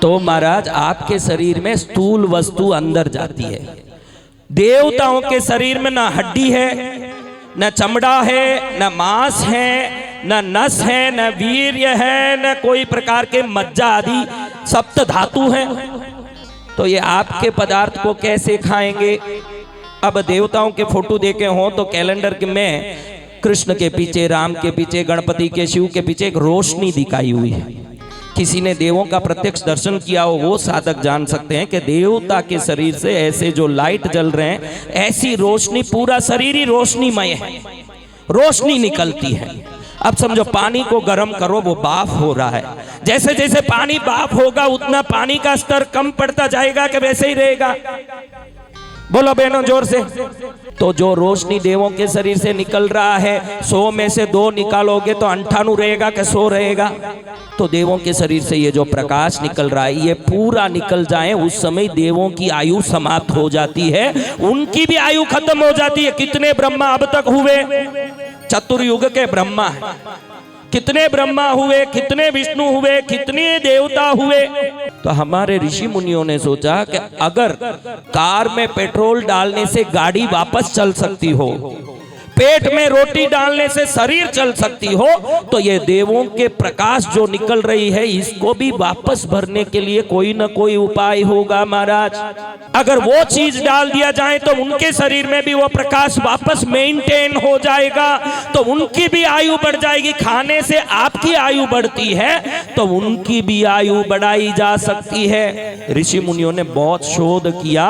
तो महाराज आपके शरीर में स्थूल वस्तु अंदर जाती है। देवताओं के शरीर में ना हड्डी है, न चमड़ा है, न मांस है, न नस है, न वीर्य है, न कोई प्रकार के मज्जा आदि सप्त धातु हैं। तो ये आपके पदार्थ को कैसे खाएंगे? अब देवताओं के फोटो देखे हो तो कैलेंडर में कृष्ण के पीछे, राम के पीछे, गणपति के, शिव के पीछे एक रोशनी दिखाई हुई है। किसी ने देवों का प्रत्यक्ष दर्शन किया हो वो साधक जान सकते हैं कि देवता के शरीर से ऐसे जो लाइट जल रहे हैं, ऐसी रोशनी, पूरा शरीर ही रोशनीमय है, रोशनी निकलती है। अब समझो पानी को गर्म करो, वो बाफ हो रहा है। जैसे जैसे पानी बाफ होगा उतना पानी का स्तर कम पड़ता जाएगा कि वैसे ही रहेगा? बोलो बहनों जोर से। तो जो रोशनी देवों के शरीर से निकल रहा है, 100 में से 2 निकालोगे तो 98 रहेगा कि 100 रहेगा? तो देवों के शरीर से ये जो प्रकाश निकल रहा है, ये पूरा निकल जाए उस समय देवों की आयु समाप्त हो जाती है, उनकी भी आयु खत्म हो जाती है। कितने ब्रह्मा अब तक हुए? चतुर्युग के ब्रह्मा है। कितने ब्रह्मा हुए, कितने विष्णु हुए, कितने देवता हुए? तो हमारे ऋषि मुनियों ने सोचा कि अगर कार में पेट्रोल डालने से गाड़ी वापस चल सकती हो, पेट में रोटी डालने से शरीर चल सकती हो, तो ये देवों के प्रकाश जो निकल रही है इसको भी वापस भरने के लिए कोई ना कोई उपाय होगा महाराज। अगर वो चीज डाल दिया जाए तो उनके शरीर में भी वो प्रकाश वापस मेंटेन हो जाएगा, तो उनकी भी आयु बढ़ जाएगी। खाने से आपकी आयु बढ़ती है तो उनकी भी आयु बढ़ाई जा सकती है। ऋषि मुनियों ने बहुत शोध किया।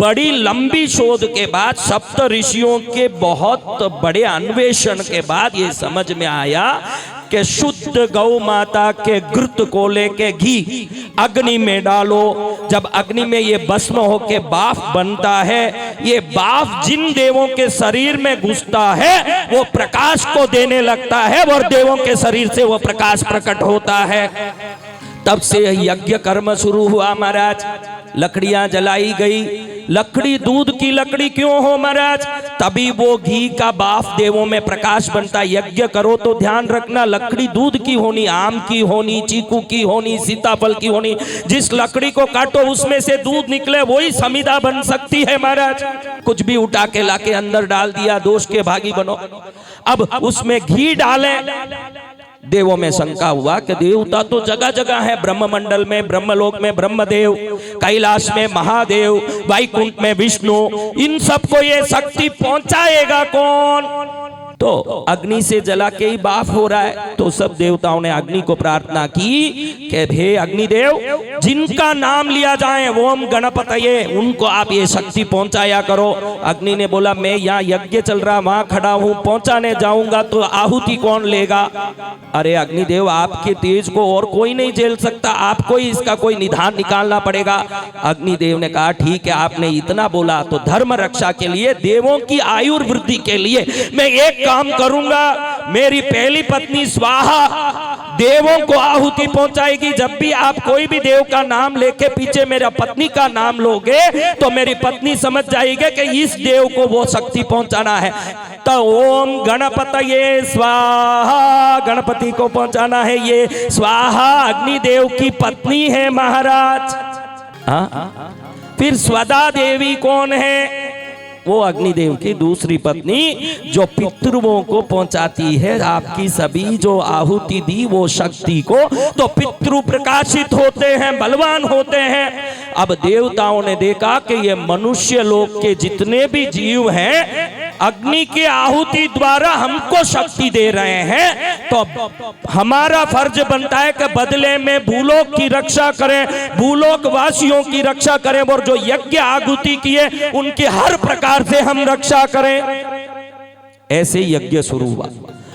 बड़ी लंबी शोध के बाद, सप्त ऋषियों के बहुत बड़े अन्वेषण के बाद ये समझ में आया कि शुद्ध गौ माता के घृत को लेके घी अग्नि में डालो। जब अग्नि में ये भस्म होके बाफ बनता है, ये बाफ जिन देवों के शरीर में घुसता है वो प्रकाश को देने लगता है और देवों के शरीर से वो प्रकाश प्रकट होता है। तब से यज्ञ कर्म शुरू हुआ महाराज। लकड़ियां जलाई गई। लकड़ी दूध की लकड़ी क्यों हो महाराज? तभी वो घी का बाफ देवों में प्रकाश बनता। यज्ञ करो तो ध्यान रखना, लकड़ी दूध की होनी, आम की होनी, चीकू की होनी, सीताफल की होनी। जिस लकड़ी को काटो उसमें से दूध निकले वही समिधा बन सकती है महाराज। कुछ भी उठा के लाके अंदर डाल दिया, दोष के भागी बनो। अब उसमें घी डालें। देवों में शंका हुआ कि देवता तो जगह जगह है, ब्रह्ममंडल में, ब्रह्मलोक में ब्रह्मदेव, कैलाश में महादेव, वैकुंठ में विष्णु, इन सबको ये शक्ति पहुंचाएगा कौन? तो अग्नि से जला के ही बाफ हो रहा है। तो सब देवताओं ने अग्नि को प्रार्थना की कि हे अग्निदेव, जिनका नाम लिया जाए ओम गणपतये, उनको आप ये शक्ति पहुंचाया करो। अग्नि ने बोला मैं यहाँ यज्ञ चल रहा वहां खड़ा हूँ, पहुंचाने जाऊंगा तो आहुति कौन लेगा? अरे अग्निदेव, आपके तेज को और कोई नहीं झेल सकता, आपको ही इसका कोई निदान निकालना पड़ेगा। अग्निदेव ने कहा ठीक है, आपने इतना बोला तो धर्म रक्षा के लिए, देवों की आयु वृद्धि के लिए मैं एक काम करूंगा। मेरी पहली पत्नी स्वाहा देवों को आहुति पहुंचाएगी। जब भी आप कोई भी देव का नाम लेके पीछे मेरा पत्नी का नाम लोगे तो मेरी पत्नी समझ जाएगी कि इस देव को वो शक्ति पहुंचाना है। तो ओम गणपतये स्वाहा, गणपति को पहुंचाना है। ये स्वाहा अग्निदेव की पत्नी है महाराज। फिर स्वदा देवी कौन है? वो अग्निदेव की दूसरी पत्नी जो पितृओं को पहुंचाती है। आपकी सभी जो आहुति दी वो शक्ति को, तो पितृ प्रकाशित होते हैं, बलवान होते हैं। अब देवताओं ने देखा कि ये मनुष्य लोक के जितने भी जीव हैं अग्नि के आहुति द्वारा हमको शक्ति दे रहे हैं, तो हमारा फर्ज बनता है कि बदले में भूलोक की रक्षा करें, भूलोक वासियों की रक्षा करें, और जो यज्ञ आहुति किए उनकी हर प्रकार से हम रक्षा करें। ऐसे यज्ञ शुरू हुआ।